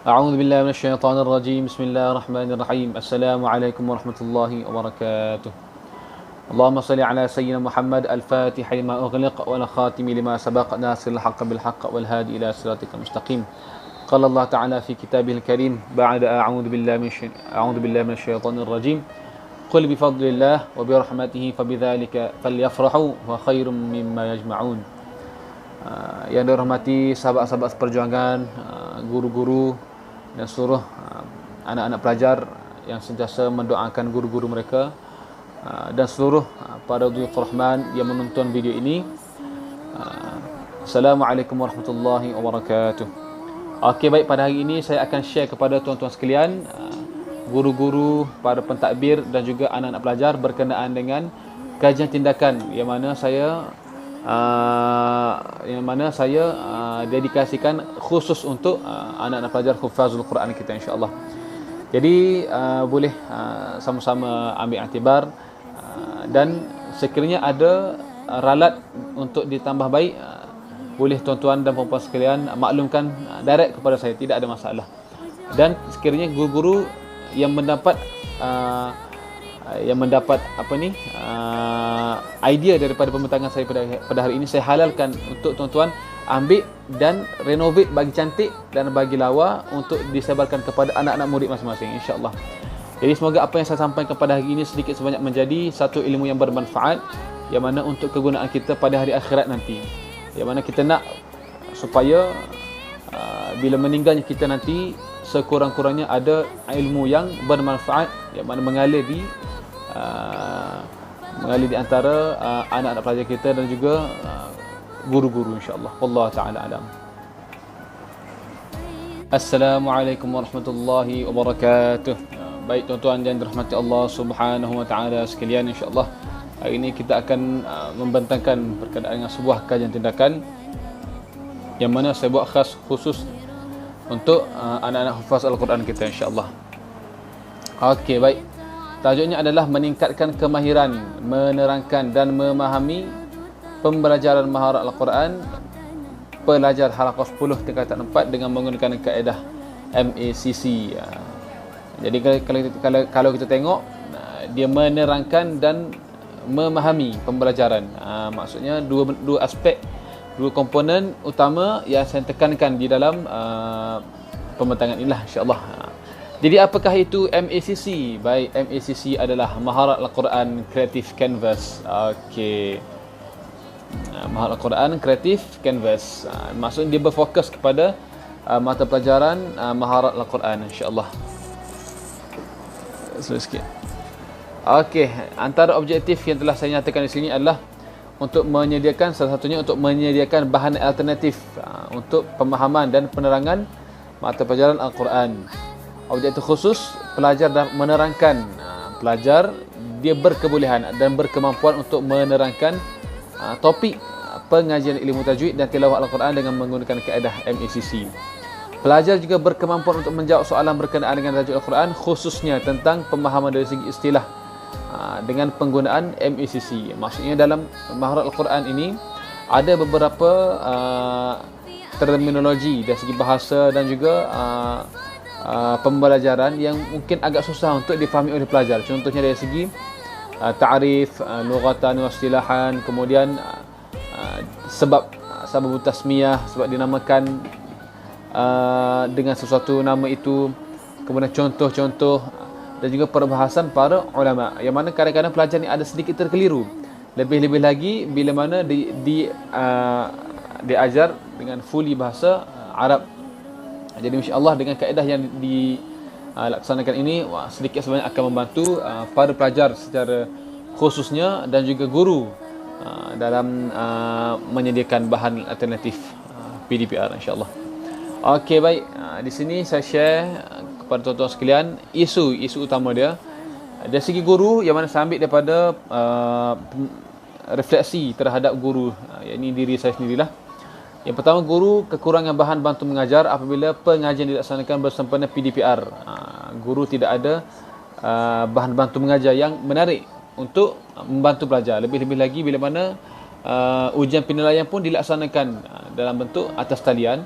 أعوذ بالله من الشيطان الرجيم. بسم الله الرحمن الرحيم. السلام عليكم ورحمة الله وبركاته. اللهم صل على سيدنا محمد الفاتح لما أغلق والخاتم لما سبق ناصر الحق بالحق والهادي إلى صراطك المستقيم. قال الله تعالى في كتابه الكريم بعد أعوذ بالله من الشيطان الرجيم. قل بفضل الله وبرحمته فبذلك فليفرحوا وخير مما يجمعون. Yang dirahmati sahabat-sahabat seperjuangan, guru-guru dan seluruh anak-anak pelajar yang sentiasa mendoakan guru-guru mereka, dan seluruh para dhuyufur rahman yang menonton video ini. Assalamualaikum warahmatullahi wabarakatuh. Okey, baik, pada hari ini saya akan share kepada tuan-tuan sekalian, guru-guru, para pentadbir dan juga anak-anak pelajar berkenaan dengan kajian tindakan yang mana saya dedikasikan khusus untuk anak-anak pelajar hufazul Quran kita, insya-Allah. Jadi boleh sama-sama ambil iktibar, dan sekiranya ada ralat untuk ditambah baik, boleh tuan-tuan dan puan-puan sekalian maklumkan direct kepada saya, tidak ada masalah. Dan sekiranya guru-guru yang mendapat idea daripada pembentangan saya pada hari ini, saya halalkan untuk tuan-tuan ambil dan renovate bagi cantik dan bagi lawa untuk disebarkan kepada anak-anak murid masing-masing, insya-Allah. Jadi semoga apa yang saya sampaikan pada hari ini sedikit sebanyak menjadi satu ilmu yang bermanfaat, yang mana untuk kegunaan kita pada hari akhirat nanti, yang mana kita nak supaya bila meninggalnya kita nanti sekurang-kurangnya ada ilmu yang bermanfaat yang mana mengalir di antara anak-anak pelajar kita dan juga guru-guru, insya-Allah. Wallahu taala alam. Assalamualaikum warahmatullahi wabarakatuh. Baik tuan-tuan yang dirahmati Allah Subhanahu wa taala sekalian, insya-Allah hari ini kita akan membentangkan berkenaan dengan sebuah kajian tindakan yang mana saya buat khas khusus untuk anak-anak hufaz Al-Quran kita, insya-Allah. Okey, baik. Tajuknya adalah meningkatkan kemahiran menerangkan dan memahami pembelajaran maharat Al-Quran pelajar halaqah 10 tingkatan 4 dengan menggunakan kaedah MACC. Jadi kalau kita tengok, dia menerangkan dan memahami pembelajaran. Maksudnya dua aspek, dua komponen utama yang saya tekankan di dalam pembentangan inilah, insya-Allah. Jadi apakah itu MACC? Baik, MACC adalah Maharat Al-Quran Creative Canvas. Okey. Maharat Al-Quran Creative Canvas. Maksudnya dia berfokus kepada mata pelajaran Maharat Al-Quran, insya-Allah. Slow sikit. Okey, antara objektif yang telah saya nyatakan di sini adalah untuk menyediakan, salah satunya untuk menyediakan bahan alternatif untuk pemahaman dan penerangan mata pelajaran Al-Quran. Objektif khusus pelajar dan menerangkan. Pelajar dia berkebolehan dan berkemampuan untuk menerangkan topik pengajian ilmu tajwid dan tilawah Al-Quran dengan menggunakan kaedah MACC. Pelajar juga berkemampuan untuk menjawab soalan berkenaan dengan tajwid Al-Quran, khususnya tentang pemahaman dari segi istilah dengan penggunaan MACC. Maksudnya dalam maharat Al-Quran ini ada beberapa terminologi dari segi bahasa dan juga pembelajaran yang mungkin agak susah untuk difahami oleh pelajar. Contohnya dari segi ta'rif, lughatan wa istilahan, kemudian sebab tasmiyah, sebab dinamakan dengan sesuatu nama itu, kemudian contoh-contoh dan juga perbahasan para ulama, yang mana kadang-kadang pelajar ni ada sedikit terkeliru. Lebih-lebih lagi bila mana diajar dengan fully bahasa Arab. Jadi insya-Allah dengan kaedah yang dilaksanakan ini, sedikit sebanyak akan membantu para pelajar secara khususnya dan juga guru dalam menyediakan bahan alternatif PDPR, insya-Allah. Okey, baik. Di sini saya share kepada tuan-tuan sekalian isu utama dia. Dari segi guru, yang mana saya ambil daripada refleksi terhadap guru, yakni diri saya sendirilah. Yang pertama, guru kekurangan bahan bantu mengajar apabila pengajian dilaksanakan bersempena PDPR. Guru tidak ada bahan bantu mengajar yang menarik untuk membantu pelajar. Lebih-lebih lagi bila mana ujian penilaian pun dilaksanakan dalam bentuk atas talian.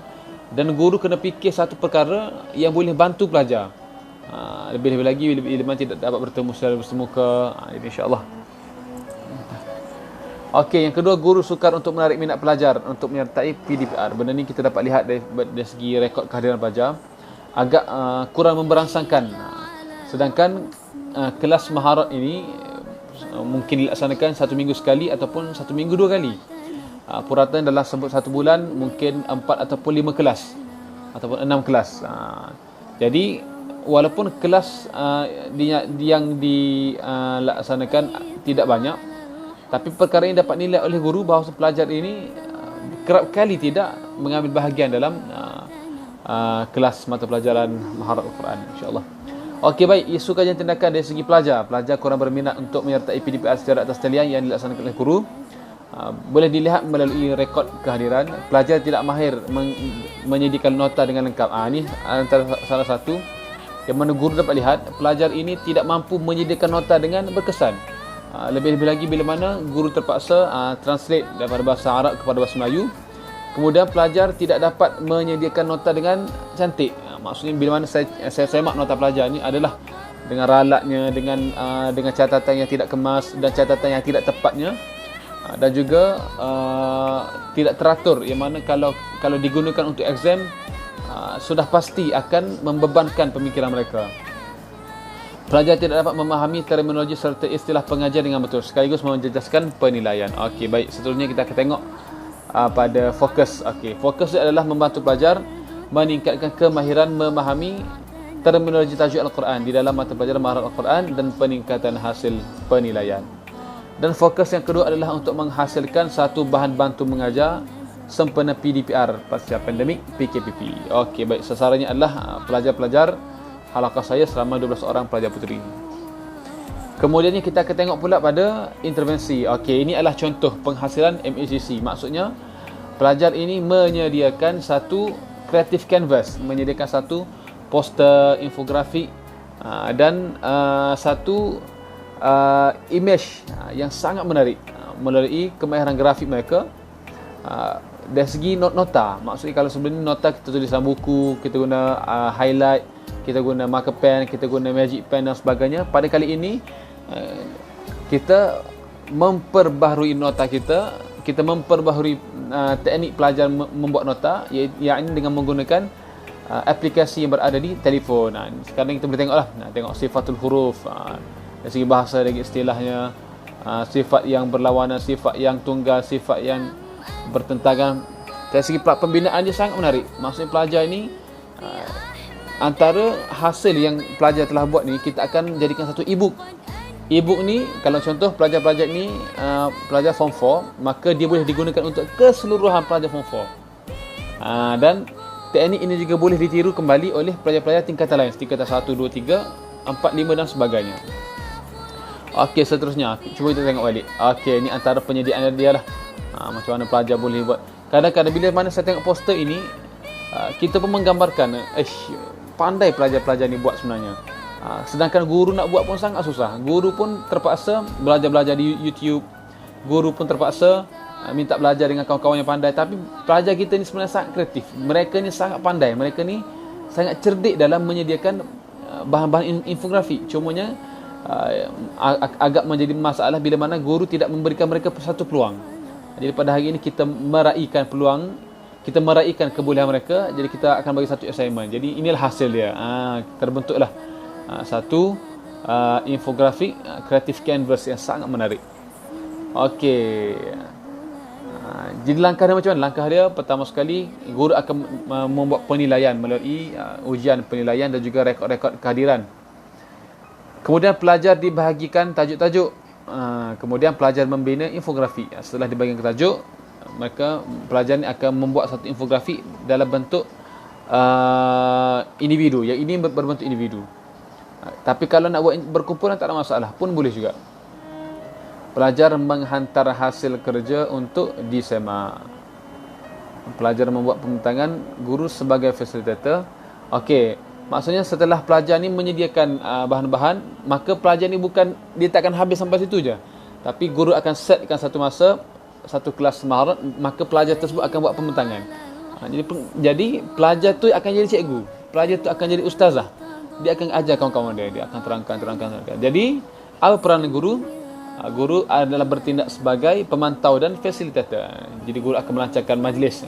Dan guru kena fikir satu perkara yang boleh bantu pelajar. Lebih-lebih lagi bila mana tidak dapat bertemu secara bersemuka. Ini insya-Allah. Okey, yang kedua, guru sukar untuk menarik minat pelajar untuk menyertai PDPR. Benda ni kita dapat lihat dari segi rekod kehadiran pelajar agak kurang memberangsangkan. Sedangkan kelas maharat ini mungkin dilaksanakan 1 minggu sekali ataupun 1 minggu 2 kali. Puratan dalam satu bulan mungkin 4 ataupun 5 kelas ataupun 6 kelas. Jadi walaupun kelas yang dilaksanakan tidak banyak, tapi perkara ini dapat nilai oleh guru bahawa pelajar ini kerap kali tidak mengambil bahagian dalam kelas mata pelajaran maharat Al-Quran, insya-Allah. Okey, baik, isu kajian tindakan dari segi pelajar kurang berminat untuk menyertai PDPR secara atas talian yang dilaksanakan oleh guru. Boleh dilihat melalui rekod kehadiran. Pelajar tidak mahir menyediakan nota dengan lengkap. Ini antara salah satu yang mana guru dapat lihat pelajar ini tidak mampu menyediakan nota dengan berkesan. Lebih-lebih lagi bila mana guru terpaksa translate daripada bahasa Arab kepada bahasa Melayu. Kemudian pelajar tidak dapat menyediakan nota dengan cantik. Maksudnya bila mana saya semak nota pelajar ni adalah dengan ralatnya, dengan catatan yang tidak kemas dan catatan yang tidak tepatnya, dan juga tidak teratur, yang mana kalau digunakan untuk exam sudah pasti akan membebankan pemikiran mereka. Pelajar tidak dapat memahami terminologi serta istilah pengajar dengan betul, sekaligus menjejaskan penilaian. Okey, baik, seterusnya kita akan tengok pada fokus. Okey, fokus adalah membantu pelajar meningkatkan kemahiran memahami terminologi tajuk Al-Quran di dalam mata pelajaran maharat Al-Quran dan peningkatan hasil penilaian. Dan fokus yang kedua adalah untuk menghasilkan satu bahan bantu mengajar sempena PDPR pasca pandemik PKPP. Okey, baik, sasarannya adalah pelajar-pelajar halaqah saya selama 12 orang pelajar puteri. Kemudiannya kita akan tengok pula pada intervensi. Okey, ini adalah contoh penghasilan MACC. Maksudnya pelajar ini menyediakan satu creative canvas, menyediakan satu poster, infografik dan satu image yang sangat menarik melalui kemahiran grafik mereka. Dari segi nota, maksudnya kalau sebelum ni nota kita tulis dalam buku, kita guna highlight, kita guna marker pen, kita guna magic pen dan sebagainya. Pada kali ini kita memperbaharui nota kita memperbaharui teknik pelajar membuat nota, iaitu dengan menggunakan aplikasi yang berada di telefon. Sekarang kita boleh tengoklah, tengok sifatul huruf, dari segi bahasa, dari istilahnya, sifat yang berlawanan, sifat yang tunggal, sifat yang bertentangan. Dari segi pembinaan dia sangat menarik. Maksudnya pelajar ini antara hasil yang pelajar telah buat ni, kita akan jadikan satu e-book. E-book ni, kalau contoh pelajar-pelajar ni pelajar form 4, maka dia boleh digunakan untuk keseluruhan pelajar form 4. Dan teknik ini juga boleh ditiru kembali oleh pelajar-pelajar tingkatan lain, tingkatan 1, 2, 3, 4, 5 dan sebagainya. Okey, seterusnya cuba kita tengok balik. Okey, ini antara penyediaan dia lah. Macam mana pelajar boleh buat. Kadang-kadang bila mana saya tengok poster ini, kita pun menggambarkan, pandai pelajar-pelajar ni buat sebenarnya. Sedangkan guru nak buat pun sangat susah. Guru pun terpaksa belajar di YouTube. Guru pun terpaksa minta belajar dengan kawan-kawan yang pandai. Tapi pelajar kita ni sebenarnya sangat kreatif. Mereka ni sangat pandai. Mereka ni sangat cerdik dalam menyediakan bahan-bahan infografik. Cumanya agak menjadi masalah bila mana guru tidak memberikan mereka satu peluang. Jadi pada hari ini kita meraihkan peluang, kita meraihkan kebolehan mereka. Jadi kita akan bagi satu assignment. Jadi inilah hasil dia. Terbentuklah satu infografik creative canvas yang sangat menarik. Okey. Jadi langkah dia macam mana? Langkah dia pertama sekali, guru akan membuat penilaian melalui ujian penilaian dan juga rekod-rekod kehadiran. Kemudian pelajar dibahagikan tajuk-tajuk. Kemudian pelajar membina infografik. Setelah dibagikan ke tajuk, maka pelajar ni akan membuat satu infografik dalam bentuk individu. Yang ini berbentuk individu. Tapi kalau nak buat berkumpulan tak ada masalah, pun boleh juga. Pelajar menghantar hasil kerja untuk disemak. Pelajar membuat pembentangan, guru sebagai fasilitator. Okey, maksudnya setelah pelajar ni menyediakan bahan-bahan, maka pelajar ni bukan, dia takkan habis sampai situ je. Tapi guru akan setkan satu masa, satu kelas maharat, maka pelajar tersebut akan buat pembentangan. Jadi pelajar tu akan jadi cikgu, pelajar tu akan jadi ustazah. Dia akan ajar kawan-kawan dia akan terangkan. Jadi apa peranan guru? Guru adalah bertindak sebagai pemantau dan fasilitator. Jadi guru akan melancarkan majlis.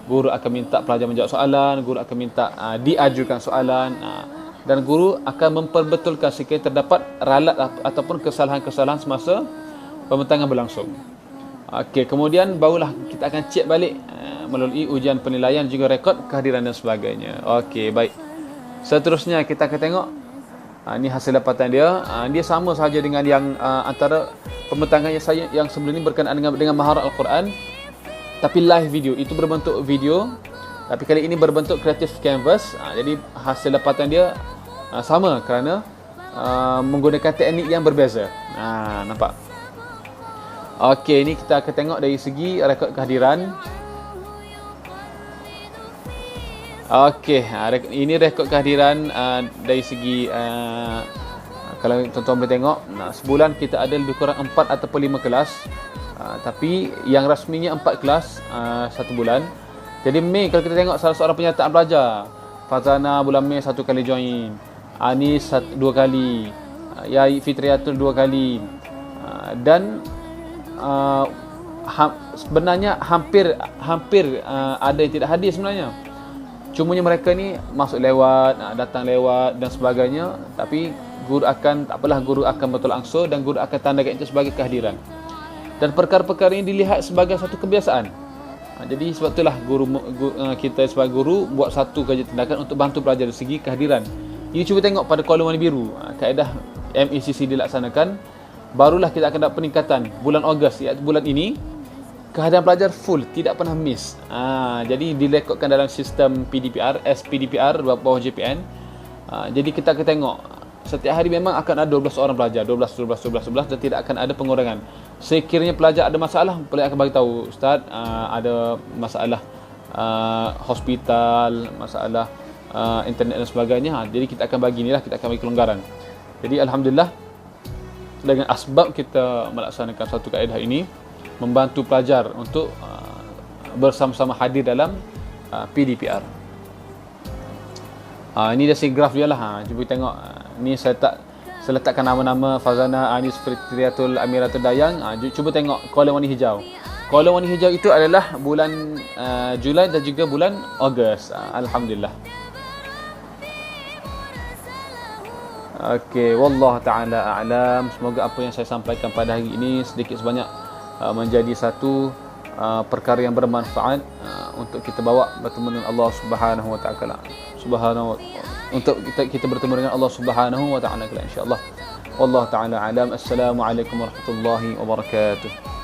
Guru akan minta pelajar menjawab soalan, guru akan minta diajukan soalan, dan guru akan memperbetulkan sekiranya terdapat ralat ataupun kesalahan-kesalahan semasa pembentangan berlangsung. Okey, kemudian barulah kita akan cek balik melalui ujian penilaian juga rekod kehadiran dan sebagainya. Okey, baik. Seterusnya kita akan tengok ini hasil dapatan dia. Dia sama sahaja dengan yang antara pembentangan yang sebelum ini berkenaan dengan maharat Al-Quran, tapi live video. Itu berbentuk video, tapi kali ini berbentuk creative canvas. Jadi hasil dapatan dia sama kerana menggunakan teknik yang berbeza. Nampak? Okey, ini kita akan tengok dari segi rekod kehadiran. Okey, ini rekod kehadiran dari segi kalau tuan-tuan boleh tengok, sebulan kita ada lebih kurang 4 ataupun 5 kelas. Tapi yang rasminya 4 kelas satu bulan. Jadi Mei kalau kita tengok salah seorang penyertaan pelajar, Fazana bulan Mei 1 kali join, Anis 2 kali, Yai Fitriatul 2 kali, dan sebenarnya hampir ada yang tidak hadir sebenarnya. Cumanya mereka ni masuk lewat, datang lewat dan sebagainya, tapi guru akan guru akan betul angsur dan guru akan tandakan itu sebagai kehadiran. Dan perkara-perkara ini dilihat sebagai satu kebiasaan. Jadi sebab itulah kita sebagai guru buat satu kerja tindakan untuk bantu pelajar dari segi kehadiran. You cuba tengok pada kolom warna biru, kaedah MECC dilaksanakan, barulah kita akan dapat peningkatan bulan Ogos, iaitu bulan ini kehadiran pelajar full, tidak pernah miss. Jadi direkodkan dalam sistem PDPR, SPDPR bawah JPN. Jadi kita akan tengok setiap hari memang akan ada 12 orang pelajar, 12 dan tidak akan ada pengurangan. Sekiranya pelajar ada masalah, pelajar akan bagi tahu, Ustaz, ada masalah hospital, masalah internet dan sebagainya. Jadi kita akan bagi inilah, kita akan bagi kelonggaran. Jadi alhamdulillah dengan asbab kita melaksanakan satu kaedah ini, membantu pelajar untuk bersama-sama hadir dalam PDPR. Ini dari graf dia lah. Cuba tengok. Ni saya letakkan nama-nama Fazana, Anis, Fitriatul, Amiratul Dayang. Cuba tengok kolom warna hijau. Kolom warna hijau itu adalah bulan Julai dan juga bulan Ogos. Alhamdulillah. Okey, wallahu taala a'lam. Semoga apa yang saya sampaikan pada hari ini sedikit sebanyak menjadi satu perkara yang bermanfaat untuk kita bawa bertemu dengan Allah Subhanahu wa taala. Untuk kita bertemu dengan Allah Subhanahu wa taala insya-Allah. Wallahu taala alam. Assalamualaikum warahmatullahi wabarakatuh.